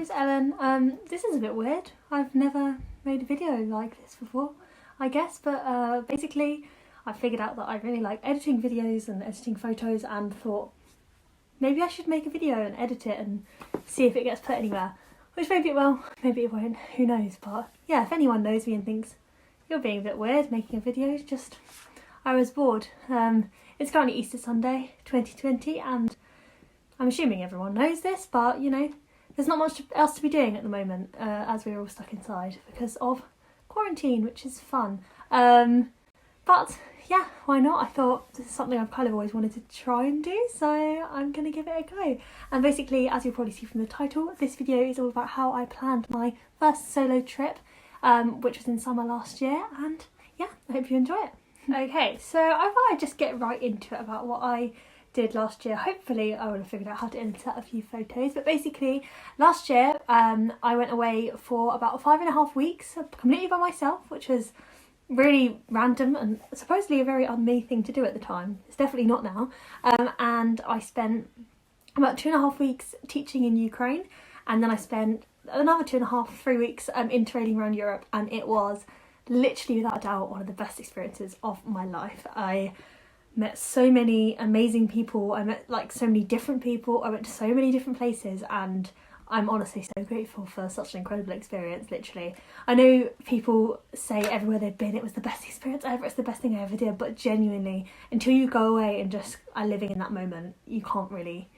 it's Ellen. This is a bit weird. I've never made a video like this before, I guess, but basically I figured out that I really like editing videos and editing photos and thought maybe I should make a video and edit it and see if it gets put anywhere. Which maybe it will, maybe it won't, who knows, but yeah, if anyone knows me and thinks you're being a bit weird making a video, just I was bored. It's currently Easter Sunday 2020 and I'm assuming everyone knows this, but you know, there's not much else to be doing at the moment as we're all stuck inside because of quarantine, which is fun. But yeah, why not? I thought this is something I've kind of always wanted to try and do, so I'm going to give it a go. And basically, as you'll probably see from the title, this video is all about how I planned my first solo trip, which was in summer last year, and yeah, I hope you enjoy it. Okay, so I thought I'd just get right into it about what I did last year. Hopefully I would have figured out how to insert a few photos, but basically last year I went away for about 5.5 weeks completely by myself, which was really random and supposedly a very un-me thing to do at the time. It's definitely not now. And I spent about 2.5 weeks teaching in Ukraine, and then I spent another 3 weeks interrailing around Europe, and it was literally without a doubt one of the best experiences of my life. I met so many amazing people, I met like so many different people, I went to so many different places, and I'm honestly so grateful for such an incredible experience, literally. I know people say everywhere they've been it was the best experience ever, it's the best thing I ever did, but genuinely, until you go away and just are living in that moment, you can't really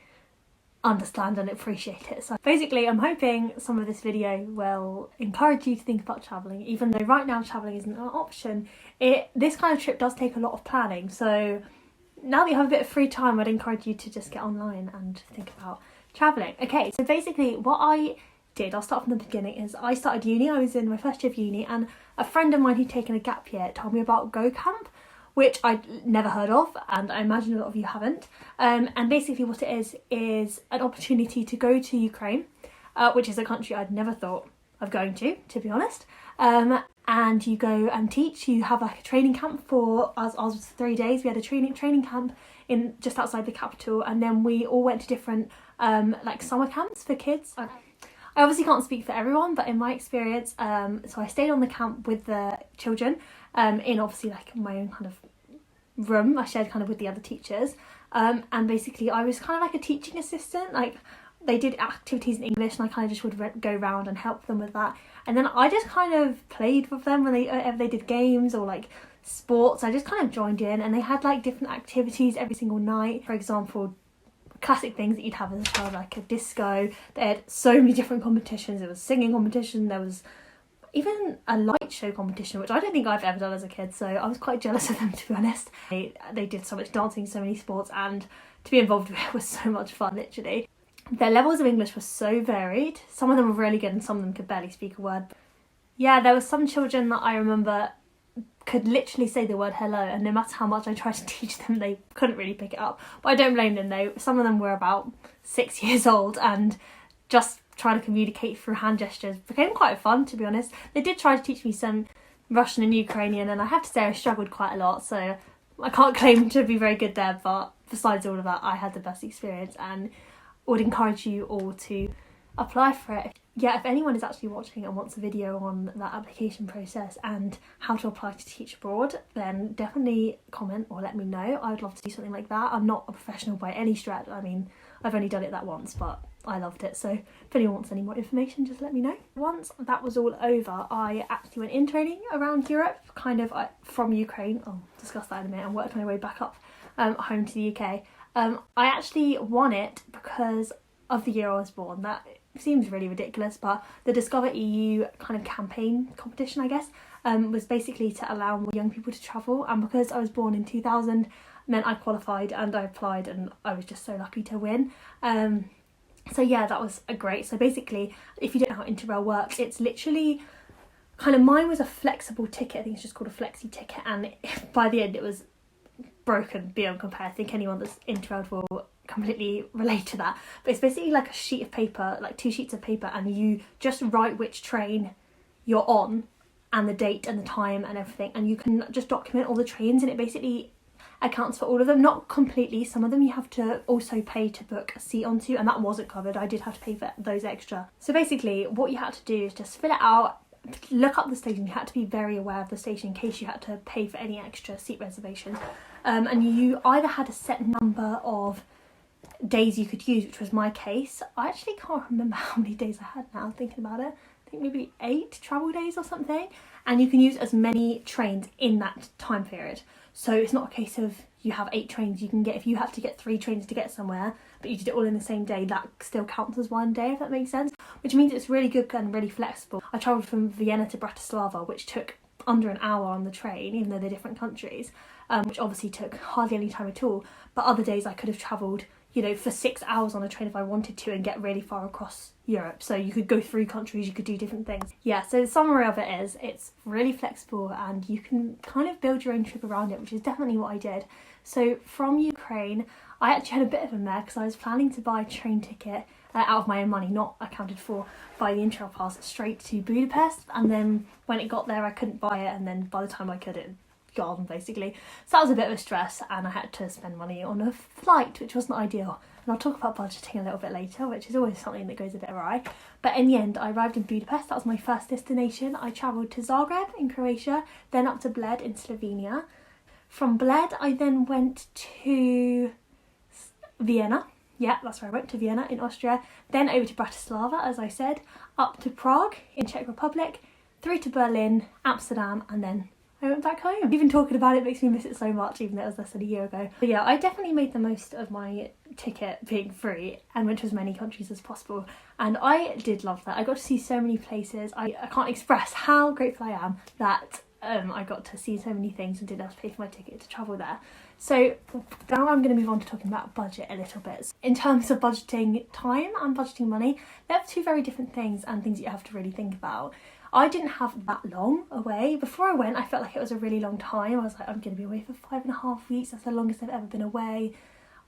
understand and appreciate it. So basically I'm hoping some of this video will encourage you to think about travelling, even though right now travelling isn't an option. This kind of trip does take a lot of planning, so now that you have a bit of free time, I'd encourage you to just get online and think about travelling. Okay, so basically what I did, I'll start from the beginning, is I started uni. I was in my first year of uni, and a friend of mine who'd taken a gap year told me about Go Camp, which I'd never heard of, and I imagine a lot of you haven't. And basically what it is an opportunity to go to Ukraine, which is a country I'd never thought of going to be honest. And you go and teach. You have like a training camp for us. Ours was 3 days. We had a training camp in just outside the capital, and then we all went to different like summer camps for kids. I obviously can't speak for everyone, but in my experience, so I stayed on the camp with the children in obviously like my own kind of room. I shared kind of with the other teachers, and basically I was kind of like a teaching assistant. Like they did activities in English, and I kind of just would go around and help them with that. And then I just kind of played with them when they did games or like sports. I just kind of joined in, and they had like different activities every single night. For example, classic things that you'd have as a child, like a disco. They had so many different competitions. There was singing competition, there was even a light show competition, which I don't think I've ever done as a kid, so I was quite jealous of them, to be honest. They did so much dancing, so many sports, and to be involved with it was so much fun, literally. Their levels of English were so varied. Some of them were really good and some of them could barely speak a word. Yeah, there were some children that I remember could literally say the word hello, and no matter how much I tried to teach them, they couldn't really pick it up. But I don't blame them though. Some of them were about 6 years old, and just trying to communicate through hand gestures became quite fun, to be honest. They did try to teach me some Russian and Ukrainian, and I have to say I struggled quite a lot, so I can't claim to be very good there, but besides all of that, I had the best experience and would encourage you all to apply for it. Yeah, if anyone is actually watching and wants a video on that application process and how to apply to teach abroad, then definitely comment or let me know. I would love to do something like that. I'm not a professional by any stretch. I mean, I've only done it that once, but I loved it. So if anyone wants any more information, just let me know. Once that was all over, I actually went in training around Europe, kind of from Ukraine. I'll discuss that in a minute, and worked my way back up home to the UK. I actually won it because of the year I was born. That seems really ridiculous, but the Discover EU kind of campaign competition, I guess, was basically to allow more young people to travel, and because I was born in 2000 meant I qualified and I applied, and I was just so lucky to win. So yeah, that was great. So basically, if you don't know how Interrail works, it's literally kind of, mine was a flexible ticket. I think it's just called a flexi ticket, and by the end it was broken beyond compare. I think anyone that's Interrailed will completely relate to that. But it's basically like a sheet of paper, like 2 sheets of paper, and you just write which train you're on and the date and the time and everything, and you can just document all the trains, and it basically accounts for all of them. Not completely, some of them you have to also pay to book a seat onto, and that wasn't covered. I did have to pay for those extra. So basically what you had to do is just fill it out, look up the station. You had to be very aware of the station in case you had to pay for any extra seat reservation. And you either had a set number of days you could use, which was my case. I actually can't remember how many days I had now, thinking about it. I think maybe 8 travel days or something. And you can use as many trains in that time period. So it's not a case of you have 8 trains you can get. If you have to get 3 trains to get somewhere, but you did it all in the same day, that still counts as one day, if that makes sense. Which means it's really good and really flexible. I travelled from Vienna to Bratislava, which took under an hour on the train, even though they're different countries, which obviously took hardly any time at all. But other days I could have travelled, you know, for 6 hours on a train if I wanted to and get really far across Europe. So you could go through countries, you could do different things. Yeah, so the summary of it is it's really flexible and you can kind of build your own trip around it, which is definitely what I did. So from Ukraine, I actually had a bit of a mare because I was planning to buy a train ticket out of my own money, not accounted for by the Interrail pass, straight to Budapest. And then when it got there, I couldn't buy it. And then by the time I could, it gone basically. So that was a bit of a stress, and I had to spend money on a flight, which wasn't ideal. And I'll talk about budgeting a little bit later, which is always something that goes a bit awry. But in the end, I arrived in Budapest. That was my first destination. I travelled to Zagreb in Croatia, then up to Bled in Slovenia. From Bled, I then went to Vienna. Yeah, that's where I went, to Vienna in Austria. Then over to Bratislava, as I said, up to Prague in Czech Republic, through to Berlin, Amsterdam, and then I went back home. Even talking about it makes me miss it so much, even though it was less than a year ago. But yeah, I definitely made the most of my ticket being free and went to as many countries as possible. And I did love that. I got to see so many places. I can't express how grateful I am that I got to see so many things and didn't have to pay for my ticket to travel there. So now I'm going to move on to talking about budget a little bit. In terms of budgeting time and budgeting money, they're two very different things and things you have to really think about. I didn't have that long away. Before I went, I felt like it was a really long time. I was like, I'm going to be away for 5.5 weeks. That's the longest I've ever been away,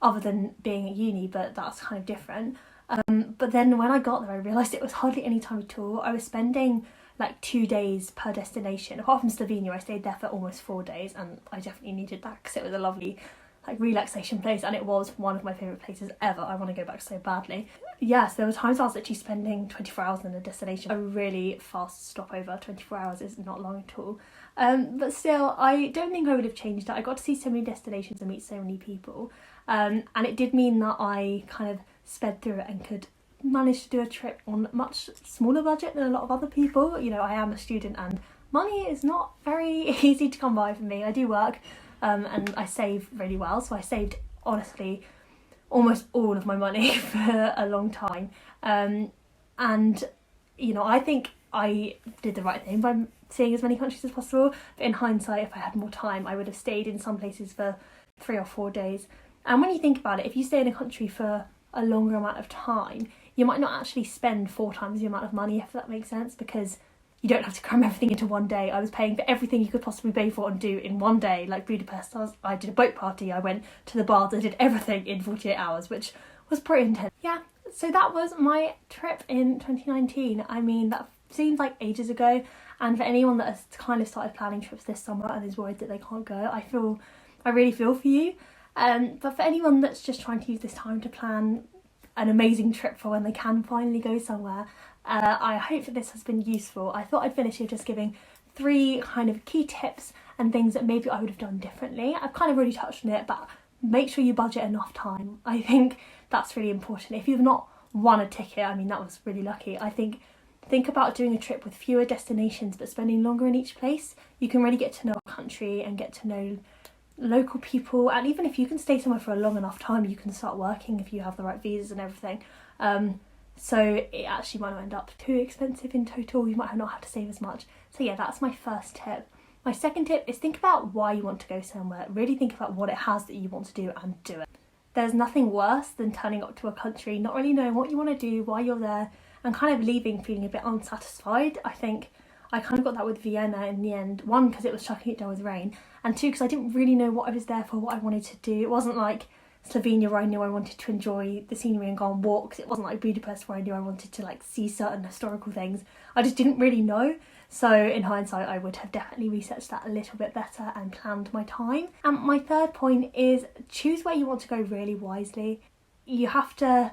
other than being at uni, but that's kind of different. But then when I got there, I realised it was hardly any time at all. I was spending like 2 days per destination. Apart from Slovenia, I stayed there for almost 4 days, and I definitely needed that because it was a lovely like relaxation place, and it was one of my favourite places ever. I want to go back so badly. Yes, there were times I was actually spending 24 hours in a destination. A really fast stopover. 24 hours is not long at all. But still, I don't think I would have changed it. I got to see so many destinations and meet so many people. And it did mean that I kind of sped through it and could manage to do a trip on a much smaller budget than a lot of other people. You know, I am a student and money is not very easy to come by for me. I do work and I save really well. So I saved, honestly, almost all of my money for a long time. And, you know, I think I did the right thing by seeing as many countries as possible. But in hindsight, if I had more time, I would have stayed in some places for 3 or 4 days. And when you think about it, if you stay in a country for a longer amount of time, you might not actually spend 4 times the amount of money, if that makes sense, because you don't have to cram everything into one day. I was paying for everything you could possibly pay for and do in one day. Like Budapest, I did a boat party, I went to the baths, I did everything in 48 hours, which was pretty intense. Yeah, so that was my trip in 2019. I mean, that seems like ages ago, and for anyone that has kind of started planning trips this summer and is worried that they can't go, I really feel for you. But for anyone that's just trying to use this time to plan an amazing trip for when they can finally go somewhere, I hope that this has been useful. I thought I'd finish here just giving 3 kind of key tips and things that maybe I would have done differently. I've kind of already touched on it, but make sure you budget enough time. I think that's really important. If you've not won a ticket, I mean, that was really lucky. I think about doing a trip with fewer destinations but spending longer in each place. You can really get to know a country and get to know local people, and even if you can stay somewhere for a long enough time, you can start working if you have the right visas and everything. So it actually might not end up too expensive in total. You might not have to save as much. So yeah, that's my first tip. My second tip is think about why you want to go somewhere. Really think about what it has that you want to do and do it. There's nothing worse than turning up to a country, not really knowing what you want to do, why you're there, and kind of leaving feeling a bit unsatisfied. I think I kind of got that with Vienna in the end. 1, because it was chucking it down with rain, and 2, because I didn't really know what I was there for, what I wanted to do. It wasn't like Slovenia where I knew I wanted to enjoy the scenery and go on walks. It wasn't like Budapest where I knew I wanted to like see certain historical things. I just didn't really know. So in hindsight, I would have definitely researched that a little bit better and planned my time. And my third point is choose where you want to go really wisely. You have to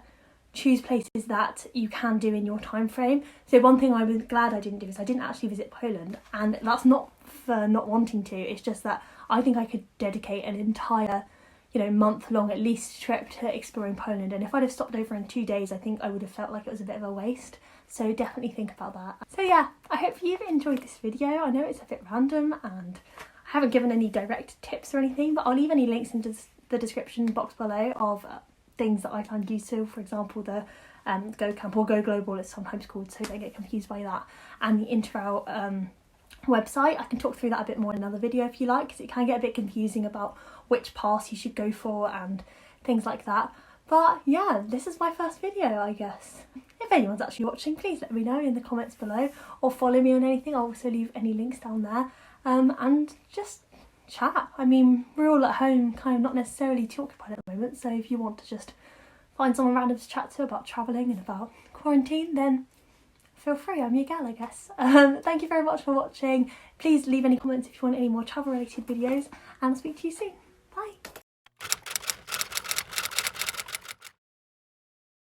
choose places that you can do in your time frame. So one thing I was glad I didn't do is I didn't actually visit Poland, and that's not for not wanting to, it's just that I think I could dedicate an entire, you know, month-long at least trip to exploring Poland, and if I'd have stopped over in 2 days, I think I would have felt like it was a bit of a waste. So definitely think about that. So yeah, I hope you've enjoyed this video. I know it's a bit random and I haven't given any direct tips or anything, but I'll leave any links into the description box below of things that I found useful. For example, the Go Camp, or Go Global it's sometimes called, so don't get confused by that, and the Interrail website. I can talk through that a bit more in another video if you like, because it can get a bit confusing about which pass you should go for and things like that. But yeah, this is my first video, I guess. If anyone's actually watching, please let me know in the comments below, or follow me on anything. I'll also leave any links down there, and just chat. I mean, we're all at home, kind of not necessarily too occupied at the moment, so if you want to just find someone random to chat to about travelling and about quarantine, then feel free, I'm your gal, I guess. Thank you very much for watching. Please leave any comments if you want any more travel related videos, and I'll speak to you soon.